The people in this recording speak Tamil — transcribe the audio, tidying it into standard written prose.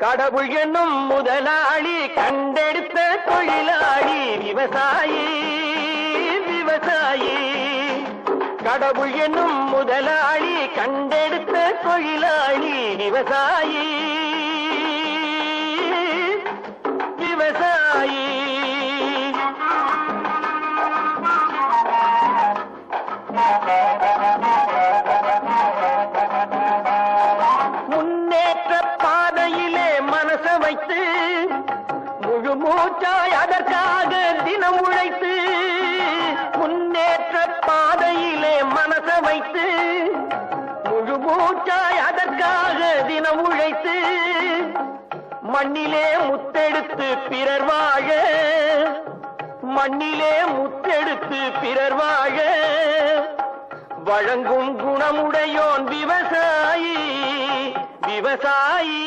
கடவுள் என்னும் முதலாளி கண்டெடுத்த தொழிலாளி விவசாயி விவசாயி. கடவுள் என்னும் முதலாளி கண்டெடுத்த தொழிலாளி விவசாயி விவசாயி. முன்னேற்ற பாதையிலே மனச வைத்து முழு மூச்சாய் அதற்காக தினம் உழைத்து, முன்னேற்ற பாதையிலே மனச வைத்து முழு மூச்சாய் அதற்காக தினம் உழைத்து, மண்ணிலே முத்தெடுத்து பிறர் வாழ, மண்ணிலே முத்தெடுத்து பிறர் வாழ வழங்கும் குணமுடையோன் விவசாயி விவசாயி.